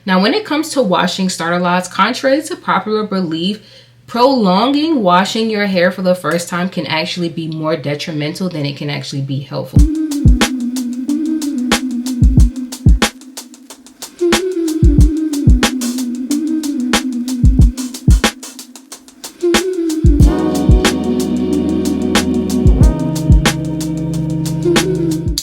Now, when it comes to washing starter locks, contrary to popular belief, prolonging washing your hair for the first time can actually be more detrimental than it can actually be helpful.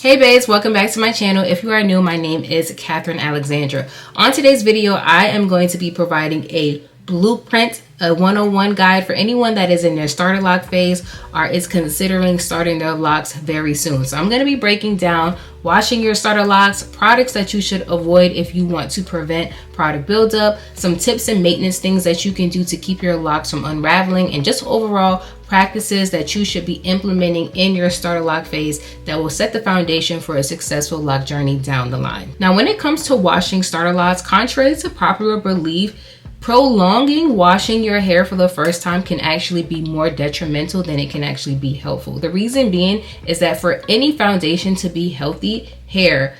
Hey babes, welcome back to my channel. If you are new, my name is Alexandra. On today's video, I am going to be providing a blueprint, a 101 guide for anyone that is in their starter lock phase or is considering starting their locks very soon. So I'm going to be breaking down washing your starter locks, products that you should avoid if you want to prevent product buildup, some tips and maintenance things that you can do to keep your locks from unraveling, and just overall practices that you should be implementing in your starter lock phase that will set the foundation for a successful lock journey down the line. Now, when it comes to washing starter locks, contrary to popular belief, prolonging washing your hair for the first time can actually be more detrimental than it can actually be helpful. The reason being is that for any foundation to be healthy, hair,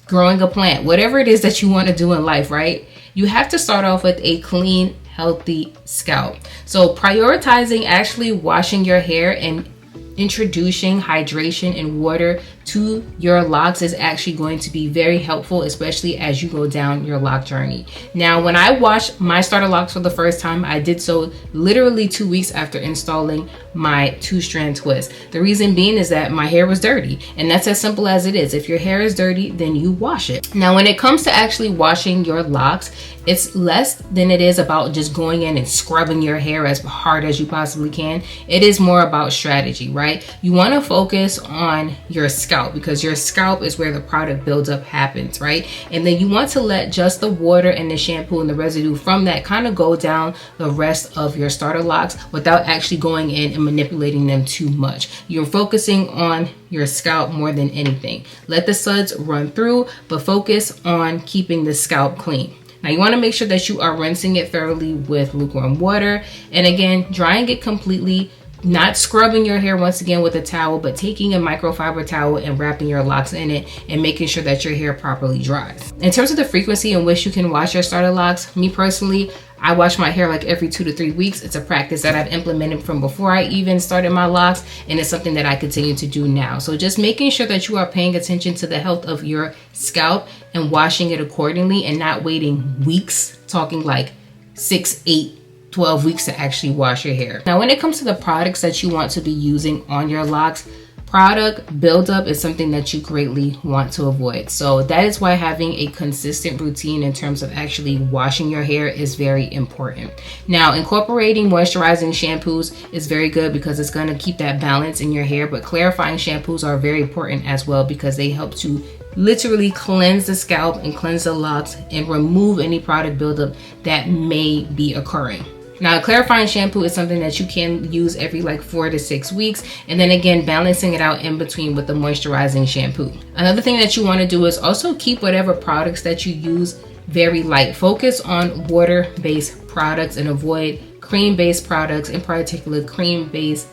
growing a plant, whatever it is that you want to do in life, right? You have to start off with a clean, healthy scalp. So prioritizing actually washing your hair and introducing hydration and water to your locks is actually going to be very helpful, especially as you go down your lock journey. Now, when I washed my starter locks for the first time, I did so literally 2 weeks after installing my two-strand twist. The reason being is that my hair was dirty, and that's as simple as it is. If your hair is dirty, then you wash it. Now, when it comes to actually washing your locks, it's less than it is about just going in and scrubbing your hair as hard as you possibly can. It is more about strategy, right? You want to focus on your scalp, because your scalp is where the product buildup happens, right? And then you want to let just the water and the shampoo and the residue from that kind of go down the rest of your starter locks without actually going in and manipulating them too much. You're focusing on your scalp more than anything. Let the suds run through, but focus on keeping the scalp clean. Now, you want to make sure that you are rinsing it thoroughly with lukewarm water, and again, drying it completely. Not scrubbing your hair once again with a towel, but taking a microfiber towel and wrapping your locks in it and making sure that your hair properly dries. In terms of the frequency in which you can wash your starter locks, me personally, I wash my hair like every 2 to 3 weeks. It's a practice that I've implemented from before I even started my locks, and it's something that I continue to do now. So just making sure that you are paying attention to the health of your scalp and washing it accordingly, and not waiting weeks, talking like 6, 8, 12 weeks to actually wash your hair. Now, when it comes to the products that you want to be using on your locks, product buildup is something that you greatly want to avoid. So that is why having a consistent routine in terms of actually washing your hair is very important. Now, incorporating moisturizing shampoos is very good because it's going to keep that balance in your hair, but clarifying shampoos are very important as well because they help to literally cleanse the scalp and cleanse the locks and remove any product buildup that may be occurring. Now, clarifying shampoo is something that you can use every like 4 to 6 weeks, and then again balancing it out in between with the moisturizing shampoo. Another thing that you want to do is also keep whatever products that you use very light. Focus on water-based products and avoid cream-based products, in particular cream-based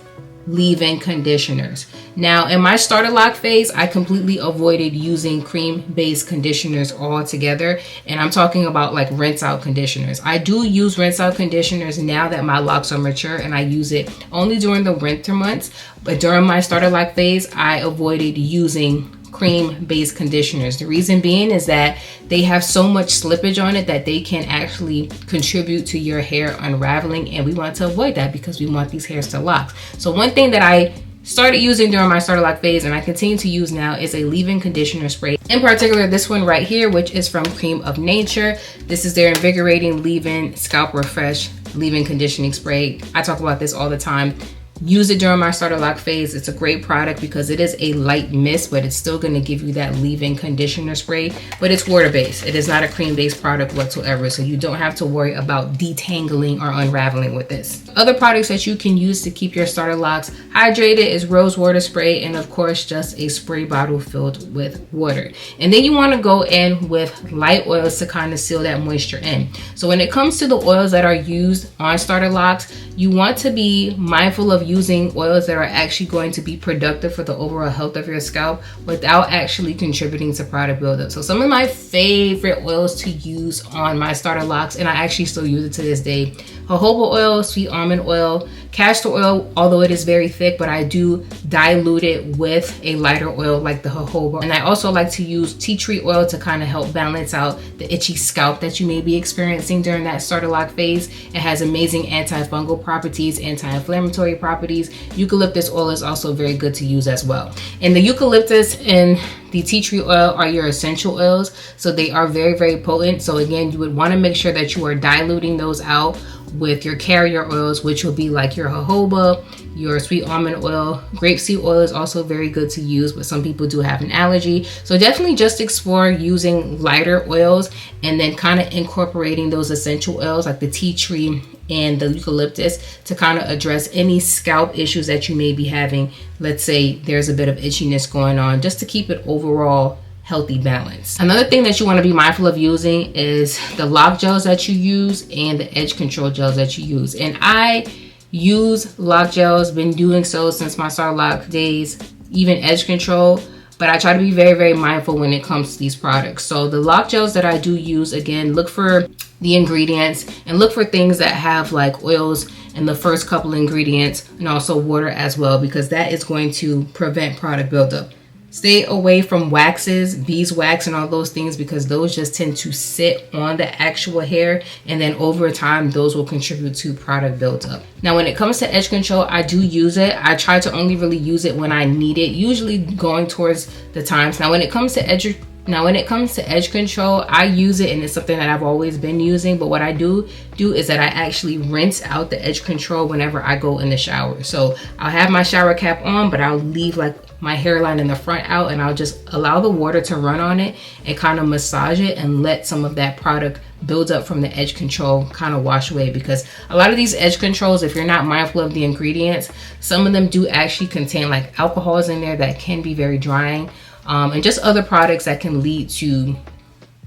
leave-in conditioners. Now, in my starter lock phase, I completely avoided using cream-based conditioners altogether, and I'm talking about like rinse-out conditioners. I do use rinse-out conditioners now that my locks are mature, and I use it only during the winter months, but during my starter lock phase, I avoided using cream-based conditioners. The reason being is that they have so much slippage on it that they can actually contribute to your hair unraveling, and we want to avoid that because we want these hairs to lock. So one thing that I started using during my starter lock phase and I continue to use now is a leave-in conditioner spray. In particular, this one right here, which is from Cream of Nature. This is their invigorating leave-in scalp refresh leave-in conditioning spray. I talk about this all the time. Use it during my starter lock phase. It's a great product because it is a light mist, but it's still going to give you that leave-in conditioner spray, but it's water-based. It is not a cream-based product whatsoever, so you don't have to worry about detangling or unraveling with this. Other products that you can use to keep your starter locks hydrated is rose water spray, and of course just a spray bottle filled with water. And then you want to go in with light oils to kind of seal that moisture in. So when it comes to the oils that are used on starter locks, you want to be mindful of of using oils that are actually going to be productive for the overall health of your scalp without actually contributing to product buildup. So some of my favorite oils to use on my starter locks, and I actually still use it to this day: jojoba oil, sweet almond oil, castor oil, although it is very thick, but I do dilute it with a lighter oil like the jojoba. And I also like to use tea tree oil to kind of help balance out the itchy scalp that you may be experiencing during that starter lock phase. It has amazing antifungal properties, anti-inflammatory properties. Eucalyptus oil is also very good to use as well. And the eucalyptus and the tea tree oil are your essential oils, so they are very, very potent. So again, you would want to make sure that you are diluting those out with your carrier oils, which will be like your jojoba, your sweet almond oil. Grapeseed oil is also very good to use, but some people do have an allergy. So definitely just explore using lighter oils and then kind of incorporating those essential oils like the tea tree and the eucalyptus to kind of address any scalp issues that you may be having. Let's say there's a bit of itchiness going on, just to keep it overall healthy balance. Another thing that you want to be mindful of using is the lock gels that you use and the edge control gels that you use. And I use lock gels, been doing so since my starter lock days, even edge control, but I try to be very, very mindful when it comes to these products. So the lock gels that I do use, again, look for the ingredients and look for things that have like oils in the first couple ingredients, and also water as well, because that is going to prevent product buildup. Stay away from waxes, beeswax, and all those things, because those just tend to sit on the actual hair, and then over time those will contribute to product buildup. Now when it comes to edge control, I do use it. I try to only really use it when I need it, usually going towards the times. Now when it comes to edge control, I use it, and it's something that I've always been using, but what I do is that I actually rinse out the edge control whenever I go in the shower. So I'll have my shower cap on, but I'll leave like my hairline in the front out, and I'll just allow the water to run on it and kind of massage it and let some of that product build up from the edge control kind of wash away. Because a lot of these edge controls, if you're not mindful of the ingredients, some of them do actually contain like alcohols in there that can be very drying, and just other products that can lead to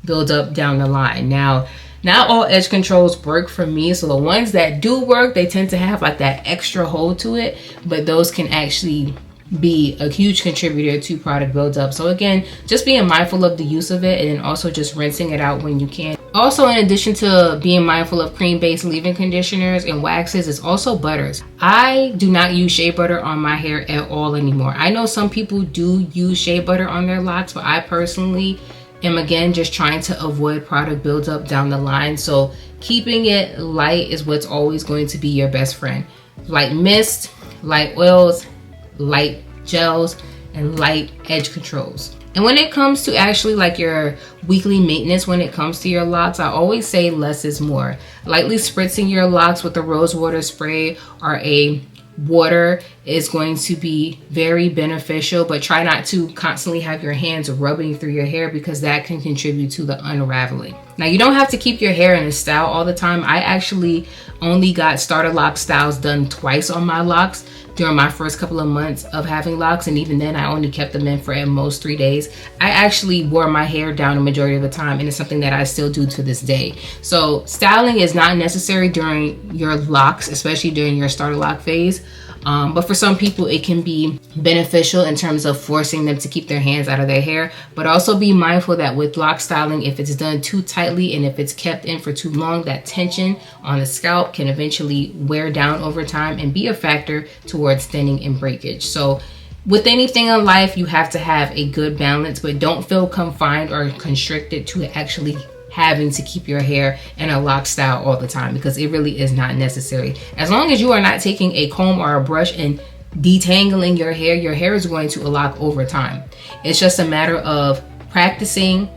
build up down the line. Now, not all edge controls work for me, so the ones that do work, they tend to have like that extra hold to it, but those can actually be a huge contributor to product buildup. So again, just being mindful of the use of it, and then also just rinsing it out when you can. Also, in addition to being mindful of cream-based leave-in conditioners and waxes, is also butters. I do not use shea butter on my hair at all anymore. I know some people do use shea butter on their locks, but I personally am, again, just trying to avoid product buildup down the line. So keeping it light is what's always going to be your best friend. Light mist, light oils, light gels, and light edge controls. And when it comes to actually like your weekly maintenance, when it comes to your locks, I always say less is more. Lightly spritzing your locks with a rose water spray or a water is going to be very beneficial, but try not to constantly have your hands rubbing through your hair, because that can contribute to the unraveling. Now, you don't have to keep your hair in a style all the time. I actually only got starter lock styles done twice on my locks during my first couple of months of having locks, and even then I only kept them in for at most 3 days. I actually wore my hair down the majority of the time, and it's something that I still do to this day. So styling is not necessary during your locks, especially during your starter lock phase. But for some people it can be beneficial in terms of forcing them to keep their hands out of their hair. But also be mindful that with lock styling, if it's done too tightly and if it's kept in for too long, that tension on the scalp can eventually wear down over time and be a factor towards thinning and breakage. So with anything in life, you have to have a good balance, but don't feel confined or constricted to actually having to keep your hair in a lock style all the time, because it really is not necessary. As long as you are not taking a comb or a brush and detangling your hair is going to lock over time. It's just a matter of practicing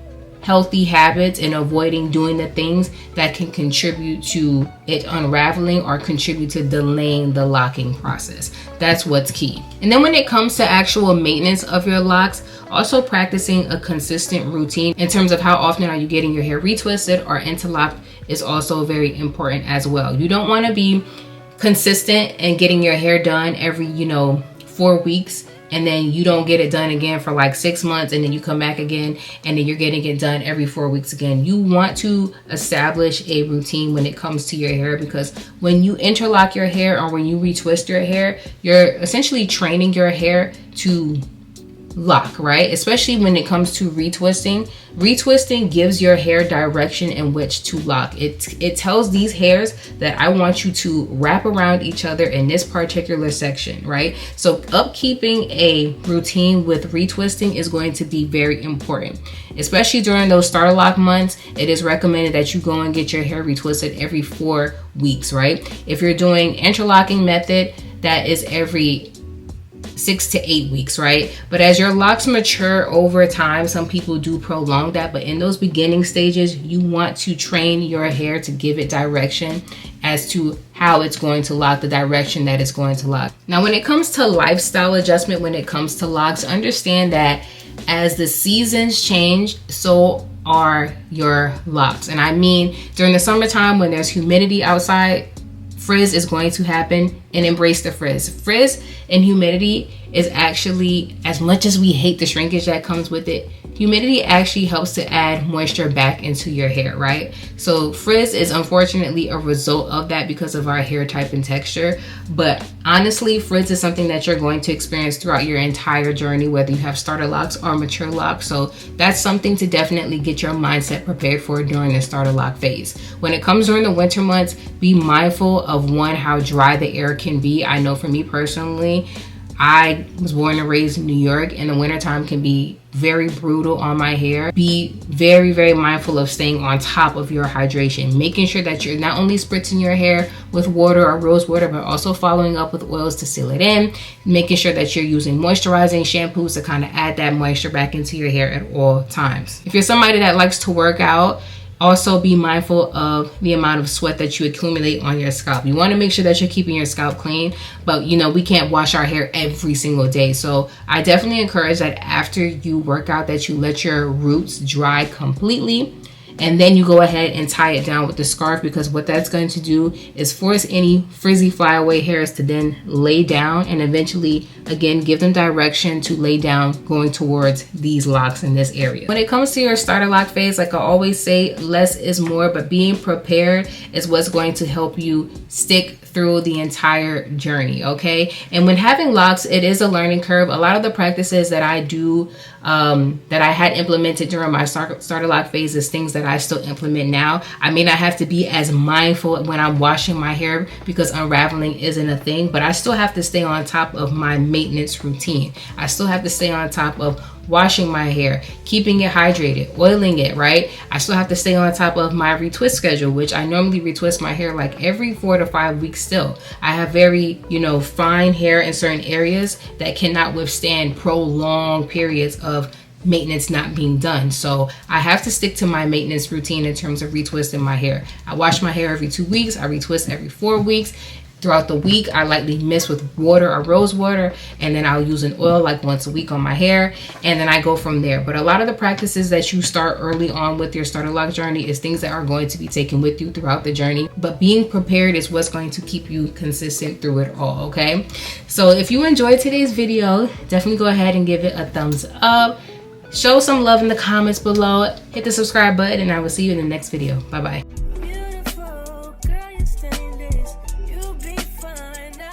healthy habits and avoiding doing the things that can contribute to it unraveling or contribute to delaying the locking process. That's what's key. And then when it comes to actual maintenance of your locks, also practicing a consistent routine in terms of how often are you getting your hair retwisted or interlocked is also very important as well. You don't want to be consistent and getting your hair done every 4 weeks and then you don't get it done again for like 6 months, and then you come back again and then you're getting it done every 4 weeks again. You want to establish a routine when it comes to your hair, because when you interlock your hair or when you retwist your hair, you're essentially training your hair to lock, right? Especially when it comes to retwisting. Retwisting gives your hair direction in which to lock. It tells these hairs that I want you to wrap around each other in this particular section, right? So upkeeping a routine with retwisting is going to be very important, especially during those starter lock months. It is recommended that you go and get your hair retwisted every 4 weeks, right? If you're doing interlocking method, that is every 6 to 8 weeks, right? But as your locks mature over time, some people do prolong that, but in those beginning stages, you want to train your hair to give it direction as to how it's going to lock, the direction that it's going to lock. Now, when it comes to lifestyle adjustment, when it comes to locks, understand that as the seasons change, so are your locks. And I mean, during the summertime when there's humidity outside, frizz is going to happen, and embrace the frizz. Frizz and humidity is actually, as much as we hate the shrinkage that comes with it, humidity actually helps to add moisture back into your hair, right? So frizz is unfortunately a result of that because of our hair type and texture. But honestly, frizz is something that you're going to experience throughout your entire journey, whether you have starter locks or mature locks. So that's something to definitely get your mindset prepared for during the starter lock phase. When it comes during the winter months, be mindful of one, how dry the air can be. I know for me personally, I was born and raised in New York, and the wintertime can be very brutal on my hair. Be very, very mindful of staying on top of your hydration, making sure that you're not only spritzing your hair with water or rose water, but also following up with oils to seal it in, making sure that you're using moisturizing shampoos to kind of add that moisture back into your hair at all times. If you're somebody that likes to work out, also be mindful of the amount of sweat that you accumulate on your scalp. You want to make sure that you're keeping your scalp clean, but you know, we can't wash our hair every single day. So I definitely encourage that after you work out, that you let your roots dry completely, and then you go ahead and tie it down with the scarf, because what that's going to do is force any frizzy flyaway hairs to then lay down, and eventually again give them direction to lay down going towards these locks in this area. When it comes to your starter lock phase, like I always say, less is more, but being prepared is what's going to help you stick through the entire journey, okay? And when having locks, it is a learning curve. A lot of the practices that I do, that I had implemented during my starter lock phase, is things that I still implement now. I may not have to be as mindful when I'm washing my hair because unraveling isn't a thing, but I still have to stay on top of my maintenance routine. I still have to stay on top of washing my hair, keeping it hydrated, oiling it, right? I still have to stay on top of my retwist schedule, which I normally retwist my hair like every 4 to 5 weeks still. I have very, fine hair in certain areas that cannot withstand prolonged periods of maintenance not being done. So I have to stick to my maintenance routine in terms of retwisting my hair. I wash my hair every 2 weeks. I retwist every 4 weeks. Throughout the week, I lightly mist with water or rose water, and then I'll use an oil like once a week on my hair, and then I go from there. But a lot of the practices that you start early on with your starter lock journey is things that are going to be taken with you throughout the journey. But being prepared is what's going to keep you consistent through it all, okay? So if you enjoyed today's video, definitely go ahead and give it a thumbs up. Show some love in the comments below. Hit the subscribe button, and I will see you in the next video. Bye-bye.